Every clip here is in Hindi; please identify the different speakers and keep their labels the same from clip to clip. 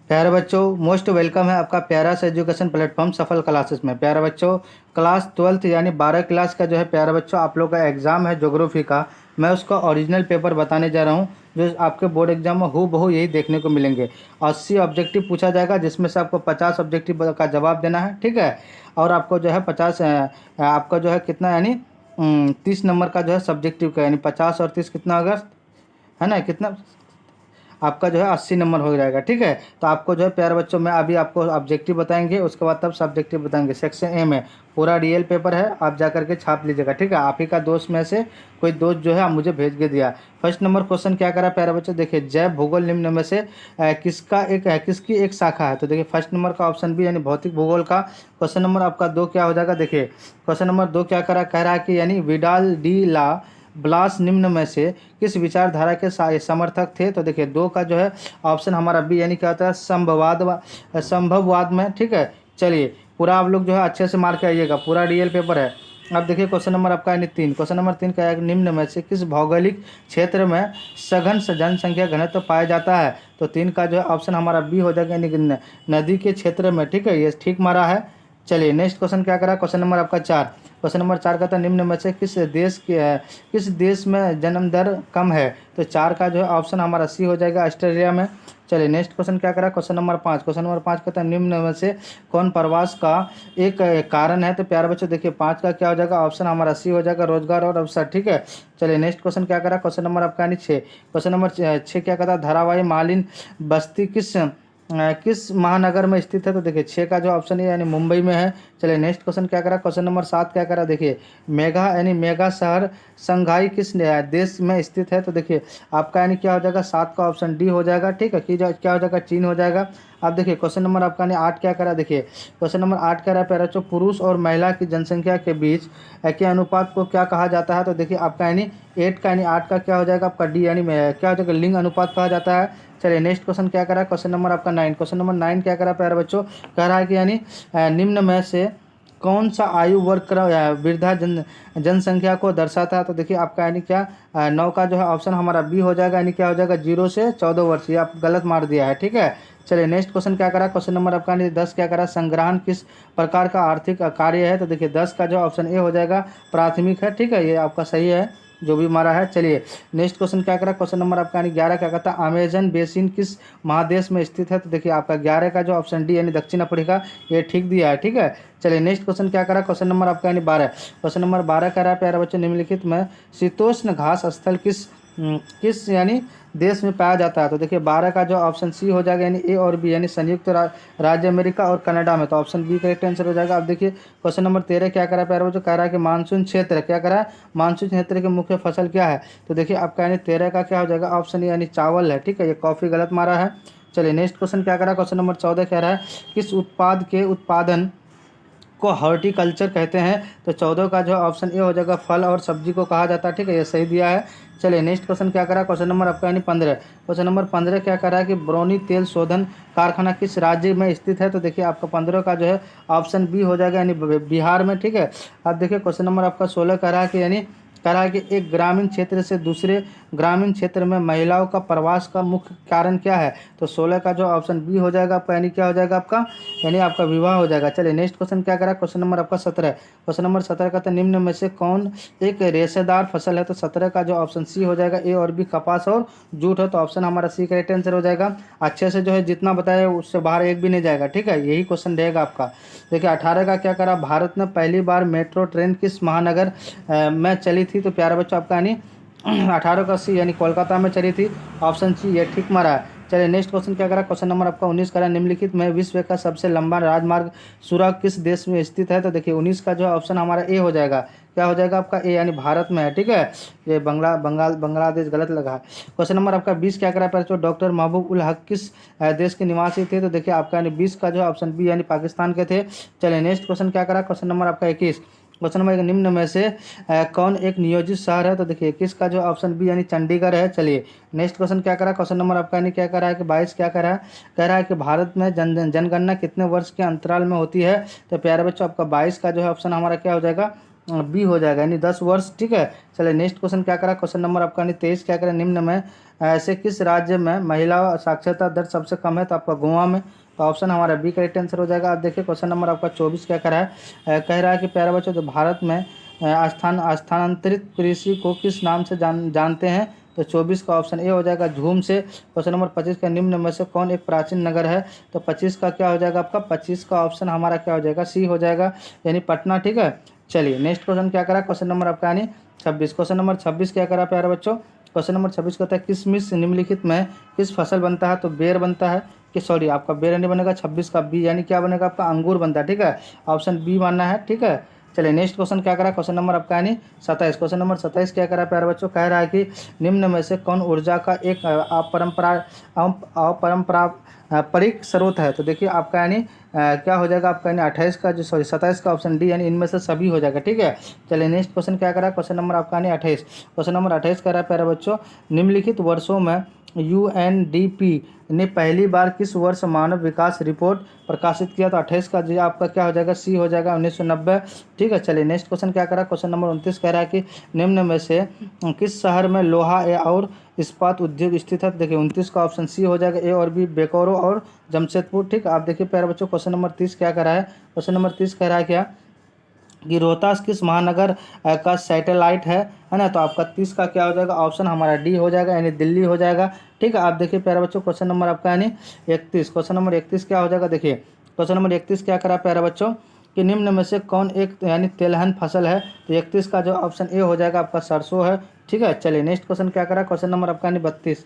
Speaker 1: प्यारे बच्चों, मोस्ट वेलकम है आपका प्यारा सा एजुकेशन प्लेटफॉर्म सफल क्लासेस में। प्यारे बच्चों, क्लास 12th यानी 12 क्लास का जो है प्यारे बच्चों आप लोग का एग्ज़ाम है ज्योग्राफी का। मैं उसका ओरिजिनल पेपर बताने जा रहा हूँ जो आपके बोर्ड एग्जाम में हूबहू यही देखने को मिलेंगे। 80 ऑब्जेक्टिव पूछा जाएगा जिसमें से आपको 50 ऑब्जेक्टिव का जवाब देना है, ठीक है। और आपको जो है 50 आपका जो है कितना यानी 30 नंबर का जो है सब्जेक्टिव का, यानी 50 और 30 कितना होगा, है ना, कितना आपका जो है 80 नंबर हो जाएगा, ठीक है। तो आपको जो है प्यारे बच्चों में अभी आपको ऑब्जेक्टिव बताएंगे, उसके बाद तब सब्जेक्टिव बताएंगे। सेक्शन ए में पूरा रियल पेपर है, आप जा करके छाप लीजिएगा, ठीक है। आप ही का दोस्त में से कोई दोस्त जो है आप मुझे भेज के दिया। फर्स्ट नंबर क्वेश्चन क्या करा प्यारे बच्चों, देखिए जैव भूगोल निम्न में से किसकी एक शाखा है। तो देखिए फर्स्ट नंबर का ऑप्शन बी यानी भौतिक भूगोल का। क्वेश्चन नंबर आपका 2 क्या हो जाएगा, देखिए क्वेश्चन नंबर 2 क्या करा, कह रहा है कि यानी विडाल डी ला ब्लास निम्न में से किस विचारधारा के समर्थक थे। तो देखिए 2 का जो है ऑप्शन हमारा बी यानी क्या होता है संभववाद में, ठीक है। चलिए पूरा आप लोग जो है अच्छे से मार के आइएगा, पूरा रियल पेपर है। अब देखिए क्वेश्चन नंबर आपका यानी 3, क्वेश्चन नंबर 3 का है निम्न में से किस भौगोलिक क्षेत्र में सघन जनसंख्या घनत्व पाया जाता है। तो 3 का जो है ऑप्शन हमारा बी हो जाएगा यानी नदी के क्षेत्र में, ठीक है। ये ठीक मारा है। चलिए नेक्स्ट क्वेश्चन क्या करा, क्वेश्चन नंबर आपका 4, क्वेश्चन नंबर 4 का था निम्न में से किस देश में जन्म दर कम है। तो 4 का जो है ऑप्शन हमारा सी हो जाएगा ऑस्ट्रेलिया में। चलिए नेक्स्ट क्वेश्चन क्या करा, क्वेश्चन नंबर 5, क्वेश्चन नंबर 5 का था निम्न में से कौन प्रवास का एक कारण है। तो प्यारे बच्चों देखिए 5 का क्या हो जाएगा, ऑप्शन हमारा सी हो जाएगा रोजगार और अवसर, ठीक है। चलिए नेक्स्ट क्वेश्चन क्या करा, क्वेश्चन नंबर आपका यानी 6, क्वेश्चन नंबर 6 क्या कहता, धारावाही मालिन बस्ती किस महानगर में स्थित है। तो देखिए 6 का जो ऑप्शन है यानी मुंबई में है। चलिए नेक्स्ट क्वेश्चन क्या करा, क्वेश्चन नंबर 7 क्या करा, देखिए मेगा यानी मेगा शहर संघाई किस देश में स्थित है। तो देखिए आपका यानी क्या हो जाएगा, 7 का ऑप्शन डी हो जाएगा, ठीक है। क्या हो जाएगा, चीन हो जाएगा। अब देखिए क्वेश्चन नंबर आपका यानी 8 क्या करा, देखिए क्वेश्चन नंबर 8 कह रहा है प्यारा बच्चों पुरुष और महिला की जनसंख्या के बीच के अनुपात को क्या कहा जाता है। तो देखिए आपका यानी 8 का यानी 8 का क्या हो जाएगा आपका डी यानी क्या हो जाएगा, लिंग अनुपात कहा जाता है। चलिए नेक्स्ट क्वेश्चन क्या करा, क्वेश्चन नंबर आपका 9, क्वेश्चन नंबर 9 क्या करा प्यारे बच्चों, कह रहा है कि यानी निम्न में से कौन सा आयु वर्ग वृद्धा जनसंख्या को दर्शाता है। तो देखिए आपका यानी क्या 9 का जो है ऑप्शन हमारा बी हो जाएगा यानी क्या हो जाएगा 0 से 14 वर्ष। ये आप गलत मार दिया है, ठीक है। चलिए नेक्स्ट क्वेश्चन क्या करा, क्वेश्चन नंबर आपका 10 क्या करा, संग्रहण किस प्रकार का आर्थिक कार्य है। तो देखिए 10 का जो ऑप्शन ए हो जाएगा प्राथमिक है, ठीक है। ये आपका सही है जो भी मारा है। चलिए नेक्स्ट क्वेश्चन क्या करा, क्वेश्चन नंबर आपका यानी 11 क्या कहता है, अमेजन बेसिन किस महादेश में स्थित है। तो देखिए आपका 11 का जो ऑप्शन डी यानी दक्षिण अफ्रीका, ये ठीक दिया है, ठीक है। चलिए नेक्स्ट क्वेश्चन क्या करा, क्वेश्चन नंबर आपका यानी 12, क्वेश्चन नंबर 12 कह रहा है प्यारे बच्चों निम्नलिखित में शीतोष्ण घास स्थल किस यानी देश में पाया जाता है। तो देखिए 12 का जो ऑप्शन सी हो जाएगा यानी ए और बी यानी संयुक्त राज्य अमेरिका और कनाडा में। तो ऑप्शन बी करेक्ट आंसर हो जाएगा। अब देखिए क्वेश्चन नंबर 13 क्या करा प्यारे बच्चों, कह रहा है कि मानसून क्षेत्र क्या करा है, मानसून क्षेत्र की मुख्य फसल क्या है। तो देखिए आपका यानी 13 का क्या हो जाएगा ऑप्शन यानी चावल है, ठीक है। ये कॉफ़ी गलत मारा है। चलिए नेक्स्ट क्वेश्चन क्या करा, क्वेश्चन नंबर 14 कह रहा है किस उत्पाद के उत्पादन को हॉर्टिकल्चर कहते हैं। तो 14 का जो ऑप्शन ए हो जाएगा फल और सब्जी को कहा जाता है, ठीक है। ये सही दिया है। चलिए नेक्स्ट क्वेश्चन क्या करा, क्वेश्चन नंबर आपका यानी 15, क्वेश्चन नंबर 15 क्या करा है कि ब्रोनी तेल शोधन कारखाना किस राज्य में स्थित है। तो देखिए आपका 15 का जो है ऑप्शन बी हो जाएगा यानी बिहार में, ठीक है। अब देखिए क्वेश्चन नंबर आपका 16 कह रहा है कि यानी कह रहा है कि एक ग्रामीण क्षेत्र से दूसरे ग्रामीण क्षेत्र में महिलाओं का प्रवास का मुख्य कारण क्या है। तो 16 का जो ऑप्शन बी हो जाएगा आपका यानी क्या हो जाएगा आपका यानी आपका विवाह हो जाएगा। चलिए नेक्स्ट क्वेश्चन क्या करा, क्वेश्चन नंबर आपका 17, क्वेश्चन नंबर 17 का तो निम्न में से कौन एक रेशेदार फसल है। तो 17 का जो ऑप्शन सी हो जाएगा ए और बी कपास और जूट है। तो ऑप्शन हमारा सी करेक्ट आंसर हो जाएगा। अच्छे से जो है जितना बताया उससे बाहर एक भी नहीं जाएगा, ठीक है। यही क्वेश्चन रहेगा आपका। देखिए 18 का क्या करा, भारत में पहली बार मेट्रो ट्रेन किस महानगर में चली थी। तो प्यारे बच्चों आपका यानी 18 का सी यानी कोलकाता में चली थी, ऑप्शन सी ये ठीक मारा है। चलिए नेक्स्ट क्वेश्चन क्या करा, क्वेश्चन नंबर आपका 19 करा निम्नलिखित में विश्व का सबसे लंबा राजमार्ग सुरंग किस देश में स्थित है। तो देखिए 19 का जो ऑप्शन हमारा ए हो जाएगा, क्या हो जाएगा आपका ए यानी भारत में है, ठीक है। ये बांग्लादेश गलत लगा है। क्वेश्चन नंबर आपका 20 क्या करा पहले, डॉक्टर महबूब उल हक किस देश के निवासी थे। तो देखिए आपका यानी 20 का जो ऑप्शन बी यानी पाकिस्तान के थे। चलिए नेक्स्ट क्वेश्चन क्या करा, क्वेश्चन नंबर आपका 21, क्वेश्चन नंबर निम्न में से कौन एक नियोजित शहर है। तो देखिए 21 का जो ऑप्शन बी यानी चंडीगढ़ है। चलिए नेक्स्ट क्वेश्चन क्या करा, क्वेश्चन नंबर आपका यानी क्या करा है कि 22 क्या करा है, कह रहा है कि भारत में जनगणना कितने वर्ष के अंतराल में होती है। तो प्यारे बच्चों आपका 22 का जो है ऑप्शन हमारा क्या हो जाएगा बी हो जाएगा यानी 10 वर्ष। ठीक है, चलिए नेक्स्ट क्वेश्चन क्या करा, क्वेश्चन नंबर आपका 23 क्या करें, निम्न में ऐसे किस राज्य में महिला साक्षरता दर सबसे कम है, तो आपका गोवा में। तो ऑप्शन हमारा बी करेक्ट आंसर हो जाएगा। आप देखिए क्वेश्चन नंबर आपका 24 क्या करा है, कह रहा है कि प्यारे बच्चों जो भारत में स्थानांतरित कृषि को किस नाम से जानते हैं, तो 24 का ऑप्शन ए हो जाएगा झूम से। क्वेश्चन नंबर 25 का निम्न में से कौन एक प्राचीन नगर है, तो 25 का क्या हो जाएगा आपका, 25 का ऑप्शन हमारा क्या हो जाएगा, सी हो जाएगा यानी पटना। ठीक है, चलिए नेक्स्ट क्वेश्चन क्या करा, क्वेश्चन नंबर आपका यानी 26। क्वेश्चन नंबर 26 क्या करा प्यारे बच्चों, क्वेश्चन नंबर 26 कहता है किसमिस निम्नलिखित में किस फसल बनता है, तो बेर बनता है कि सॉरी आपका बेर नहीं बनेगा, 26 का बी यानी क्या बनेगा आपका अंगूर बनता है। ठीक है, ऑप्शन बी मानना है। ठीक है, चलिए नेक्स्ट क्वेश्चन क्या करा, क्वेश्चन नंबर आपका यानी 27। क्वेश्चन नंबर 27 क्या करा प्यारे बच्चों, कह रहा है कि निम्न में से कौन ऊर्जा का एक अपरंपरारिक स्रोत है, तो देखिए आपका यानी क्या हो जाएगा आपका यानी 28 का जो 27 का ऑप्शन डी यानी इनमें से सभी हो जाएगा। ठीक है, चलिए नेक्स्ट क्वेश्चन क्या करा, क्वेश्चन नंबर आपका यानी 28। क्वेश्चन नंबर 28 कह रहा है प्यारे बच्चों, निम्नलिखित वर्षों में यूएनडीपी ने पहली बार किस वर्ष मानव विकास रिपोर्ट प्रकाशित किया, तो 28 का जी आपका क्या हो जाएगा, सी हो जाएगा 1990। ठीक है, चलिए नेक्स्ट क्वेश्चन क्या करा, क्वेश्चन नंबर 29 कह रहा है कि निम्न में से किस शहर में लोहा और इस्पात उद्योग स्थित है, तो देखिए 29 का ऑप्शन सी हो जाएगा, ए और बी बेकोरो और जमशेदपुर। ठीक, आप देखिए प्यारे बच्चों क्वेश्चन नंबर 30 क्या करा है, क्वेश्चन नंबर 30 कह रहा है क्या कि रोहतास किस महानगर का सैटेलाइट है ना, तो आपका 30 का क्या हो जाएगा, ऑप्शन हमारा डी हो जाएगा यानी दिल्ली हो जाएगा। ठीक है, आप देखिए प्यारे बच्चों क्वेश्चन नंबर आपका यानी 31। क्वेश्चन नंबर 31 क्या हो जाएगा, देखिए क्वेश्चन नंबर 31 क्या करा प्यारे बच्चों कि निम्न में से कौन एक यानी तेलहन फसल है, तो 31 का जो ऑप्शन ए हो जाएगा आपका सरसों है। ठीक है, चलिए नेक्स्ट क्वेश्चन क्या करा, क्वेश्चन नंबर आपका यानी 32।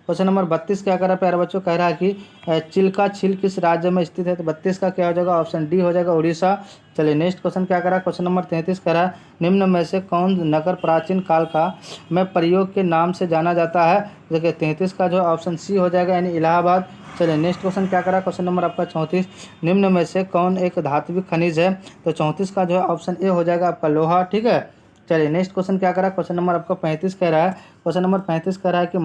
Speaker 1: क्वेश्चन नंबर 32 क्या करा प्यारे बच्चों, कह रहा है कि चिल्का झील किस राज्य में स्थित है, तो 32 का क्या हो जाएगा, ऑप्शन डी हो जाएगा उड़ीसा। चलिए नेक्स्ट क्वेश्चन क्या करा, क्वेश्चन नंबर 33 कह रहा है निम्न में से कौन नगर प्राचीन काल का में प्रयोग के नाम से जाना जाता है, देखिए 33 का जो ऑप्शन सी हो जाएगा यानी इलाहाबाद। चलिए नेक्स्ट क्वेश्चन क्या करा, क्वेश्चन नंबर आपका 34, निम्न में से कौन एक धात्विक खनिज है, तो 34 का जो है ऑप्शन ए हो जाएगा आपका लोहा। ठीक है, चलिए नेक्स्ट क्वेश्चन क्या करा, क्वेश्चन नंबर आपका 35 कह रहा है, क्वेश्चन नंबर 35 कह रहा है कि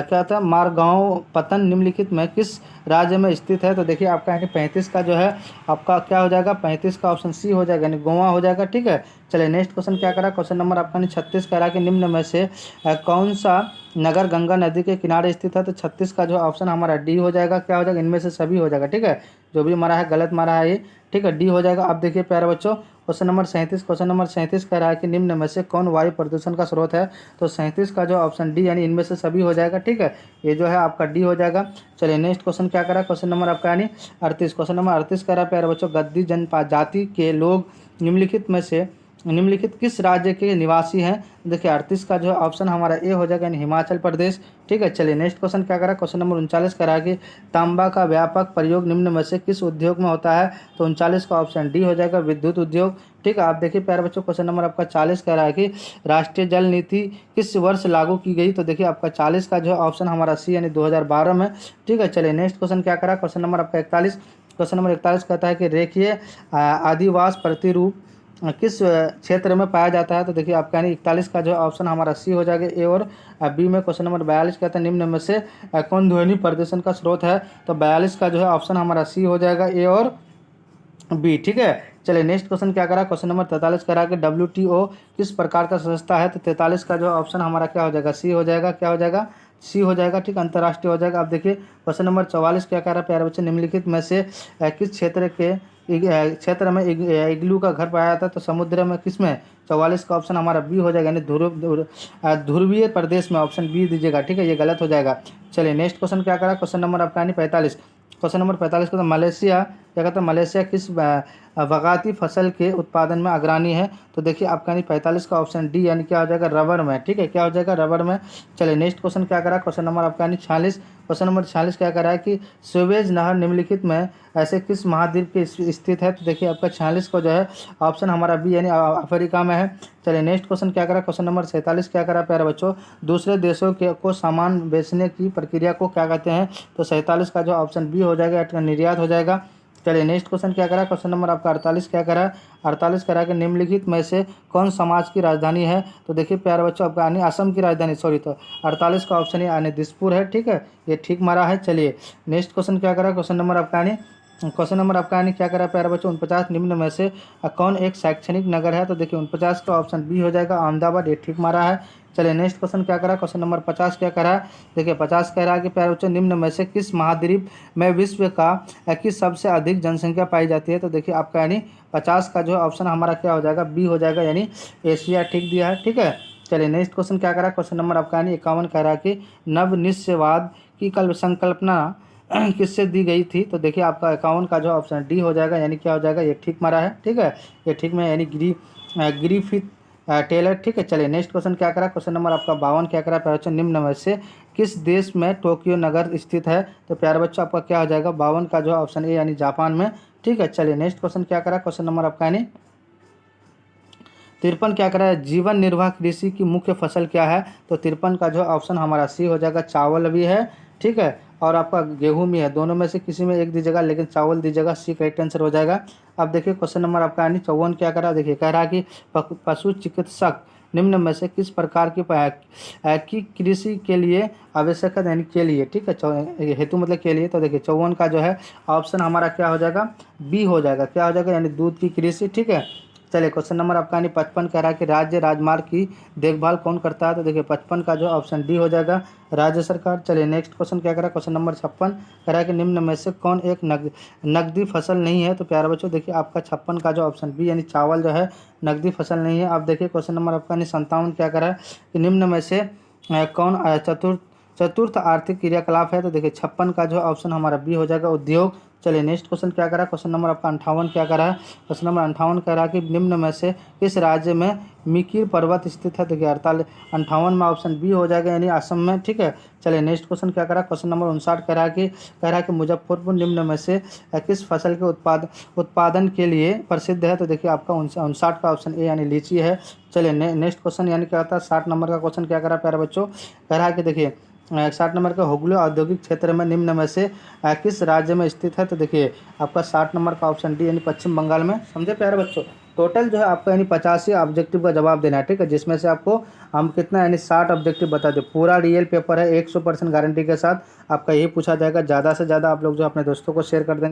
Speaker 1: क्या था मारगांव पतन निम्नलिखित में किस राज्य में स्थित है, तो देखिए आपका यानी 35 का जो है आपका क्या हो जाएगा, 35 का ऑप्शन सी हो जाएगा यानी गोवा हो जाएगा। ठीक है, चलिए नेक्स्ट क्वेश्चन क्या करा, क्वेश्चन नंबर आपका 36 कह रहा है कि निम्न में से कौन सा नगर गंगा नदी के किनारे स्थित है, तो 36 का जो ऑप्शन हमारा डी हो जाएगा, क्या हो जाएगा, इनमें से सभी हो जाएगा। ठीक है, जो भी मारा है गलत मारा है ये। ठीक है, डी हो जाएगा। आप देखिए प्यारे बच्चों क्वेश्चन नंबर 37, क्वेश्चन नंबर 37 कह रहा है कि निम्न में से कौन वायु प्रदूषण का स्रोत है, तो 37 का जो ऑप्शन डी यानी इनमें से सभी हो जाएगा। ठीक है, ये जो है आपका डी हो जाएगा। चलिए नेक्स्ट क्वेश्चन क्या करा, क्वेश्चन नंबर आपका यानी 38। क्वेश्चन नंबर 38 कह रहा है प्यारे बच्चों गद्दी जनजाति के लोग निम्नलिखित में से निम्नलिखित किस राज्य के निवासी हैं, देखिए 38 का जो है ऑप्शन हमारा ए हो जाएगा यानी हिमाचल प्रदेश। ठीक है, चलिए नेक्स्ट क्वेश्चन क्या करा, क्वेश्चन नंबर 39 करा कि तांबा का व्यापक प्रयोग निम्न में से किस उद्योग में होता है, तो 39 का ऑप्शन डी हो जाएगा विद्युत उद्योग। ठीक है, आप देखिए प्यारे बच्चों क्वेश्चन नंबर आपका 40 कह रहा है कि राष्ट्रीय जल नीति किस वर्ष लागू की गई, तो देखिए आपका 40 का जो है ऑप्शन हमारा सी यानी 2012 में। ठीक है, चलिए नेक्स्ट क्वेश्चन क्या करा, क्वेश्चन नंबर आपका 41। क्वेश्चन नंबर 41 कहता है कि रेखीय आदिवास प्रतिरूप किस क्षेत्र में पाया जाता है, तो देखिए आपका यानी 41 का जो ऑप्शन हमारा सी हो जाएगा ए और बी में। क्वेश्चन नंबर 42 कहता है निम्न में से कौन ध्वनि प्रदूषण का स्रोत है, तो 42 का जो है ऑप्शन हमारा सी हो जाएगा ए और बी। ठीक है, चलिए नेक्स्ट क्वेश्चन क्या करा, क्वेश्चन नंबर 43 करा कि WTO किस प्रकार का संस्था है, तो 43 का जो ऑप्शन हमारा क्या हो जाएगा, सी हो जाएगा, क्या हो जाएगा, सी हो जाएगा। ठीक, अंतर्राष्ट्रीय हो जाएगा। आप देखिए क्वेश्चन नंबर 44 क्या कह रहा है प्यारे बच्चे निम्नलिखित में से किस क्षेत्र में इग्लू का घर पाया जाता है, तो समुद्र में किस में, 44 का ऑप्शन हमारा बी हो जाएगा यानी ध्रुवीय प्रदेश में, ऑप्शन बी दीजिएगा। ठीक है, ये गलत हो जाएगा। चलिए नेक्स्ट क्वेश्चन क्या करा, क्वेश्चन नंबर आपका यानी 45। क्वेश्चन नंबर 45 का तो मलेशिया क्या कहता है, मलेशिया किस बगाती फसल के उत्पादन में अग्रणी है, तो देखिए आपका यानी 45 का ऑप्शन डी यानी क्या हो जाएगा, रबर में। ठीक है, क्या हो जाएगा, रबर में। चलिए नेक्स्ट क्वेश्चन क्या करा, क्वेश्चन नंबर आपका यानी 46। क्वेश्चन नंबर 46 क्या करा है कि सुएज नहर निम्नलिखित में ऐसे किस महाद्वीप के स्थित है, तो देखिए आपका 46 को जो है ऑप्शन हमारा बी यानी अफ्रीका में है। चलिए नेक्स्ट क्वेश्चन क्या करा, क्वेश्चन नंबर 47 क्या करा प्यारे बच्चों, दूसरे देशों के को सामान बेचने की प्रक्रिया को क्या कहते हैं, तो 47 का जो ऑप्शन बी हो जाएगा निर्यात हो जाएगा। चलिए नेक्स्ट क्वेश्चन क्या करा, क्वेश्चन नंबर आपका 48 क्या करा, 48 करा कि निम्नलिखित में से कौन समाज की राजधानी है, तो देखिए प्यारे बच्चों आपका यानी असम की राजधानी, सॉरी, तो 48 का ऑप्शन यानी दिसपुर है। ठीक है, ये ठीक मारा है। चलिए नेक्स्ट क्वेश्चन क्या करा, क्वेश्चन नंबर आपका यानी क्वेश्चन नंबर आपका यानी क्या करा प्यारे बच्चों, 49 निम्न में से कौन एक शैक्षणिक नगर है? तो देखिए 49 का ऑप्शन बी हो जाएगा अहमदाबाद, ये ठीक मारा है। चलिए नेक्स्ट क्वेश्चन क्या करा, क्वेश्चन नंबर 50 क्या करा है? देखिए 50 कह रहा है कि प्यारे बच्चों निम्न में से किस महाद्वीप में विश्व का की सबसे अधिक जनसंख्या पाई जाती है? तो देखिए आपका यानी 50 का जो ऑप्शन हमारा क्या हो जाएगा, बी हो जाएगा, यानी एशिया ठीक दिया है। ठीक है, चलिए नेक्स्ट क्वेश्चन क्या करा, क्वेश्चन नंबर आपका यानी 51 कह रहा है कि नवनिश्चयवाद की संकल्पना किससे दी गई थी? तो देखिए आपका 51 का जो ऑप्शन डी हो जाएगा, यानी क्या हो जाएगा, ये ठीक मारा है। ठीक है, ये ठीक में यानी ग्रिफिथ टेलर। ठीक है, चलिए नेक्स्ट क्वेश्चन क्या करा, क्वेश्चन नंबर आपका 52 क्या करा प्यारे बच्चों, निम्न में से किस देश में टोक्यो नगर स्थित है? तो प्यारे बच्चों आपका क्या हो जाएगा, 52 का जो ऑप्शन ए यानी जापान में। ठीक है, चलिए नेक्स्ट क्वेश्चन क्या करा, क्वेश्चन नंबर आपका यानी 53 क्या करा है, जीवन निर्वाह कृषि की मुख्य फसल क्या है? तो 53 का जो ऑप्शन हमारा सी हो जाएगा, चावल भी है। ठीक है, और आपका गेहूं भी है, दोनों में से किसी में एक दीजिएगा, लेकिन चावल दीजिएगा, सी करेक्ट आंसर हो जाएगा। अब देखिए क्वेश्चन नंबर आपका यानी 54 क्या करा, देखिए कह रहा है कि पशु चिकित्सक निम्न में से किस प्रकार की कृषि के लिए आवश्यक है, यानी के लिए। ठीक है, हेतु मतलब के लिए। तो देखिए 54 का जो है ऑप्शन हमारा क्या हो जाएगा, बी हो जाएगा, क्या हो जाएगा, यानी दूध की कृषि। ठीक है, चलिए क्वेश्चन नंबर आपका यानी 55 कह रहा है कि राज्य राजमार्ग की देखभाल कौन करता है? तो देखिए 55 का जो ऑप्शन डी हो जाएगा, राज्य सरकार। चलिए नेक्स्ट क्वेश्चन क्या करा, क्वेश्चन नंबर 56 कह रहा है कि निम्न में से कौन एक नकदी फसल नहीं है? तो प्यारे बच्चों देखिए आपका 56 का जो ऑप्शन बी यानी चावल जो है नकदी फसल नहीं है। आप देखिए क्वेश्चन नंबर आपका यानी 57 क्या करा है कि निम्न में से कौन चतुर्थ आर्थिक क्रियाकलाप है? तो देखिए 56 का जो ऑप्शन हमारा बी हो जाएगा, उद्योग। चलिए नेक्स्ट क्वेश्चन क्या करा, क्वेश्चन नंबर आपका 58 क्या करा है, क्वेश्चन नंबर 58 कह रहा है कि निम्न में से किस राज्य में मिकिर पर्वत स्थित है? देखिए 58 में ऑप्शन बी हो जाएगा, यानी असम में। ठीक है, चलिए नेक्स्ट क्वेश्चन क्या करा, क्वेश्चन नंबर 59 कह रहा है कि मुजफ्फरपुर निम्न में से किस फसल के उत्पादन के लिए प्रसिद्ध है? तो देखिए आपका 59 का ऑप्शन ए यानी लीची है। चलिए नेक्स्ट क्वेश्चन यानी क्या होता है, 60 नंबर का क्वेश्चन क्या करा प्यारे बच्चों, कह रहा है कि देखिए 60 नंबर का हुगली औद्योगिक क्षेत्र में निम्न में से किस राज्य में स्थित है? तो देखिए आपका 60 नंबर का ऑप्शन डी यानी पश्चिम बंगाल में। समझे प्यारे बच्चों, टोटल जो है आपका यानी 85 ऑब्जेक्टिव का जवाब देना है। ठीक है, जिसमें से आपको हम कितना यानी 60 ऑब्जेक्टिव बता दें। पूरा रियल पेपर है, 100% गारंटी के साथ आपका यही पूछा जाएगा। ज़्यादा से ज़्यादा आप लोग जो अपने दोस्तों को शेयर कर देंगे।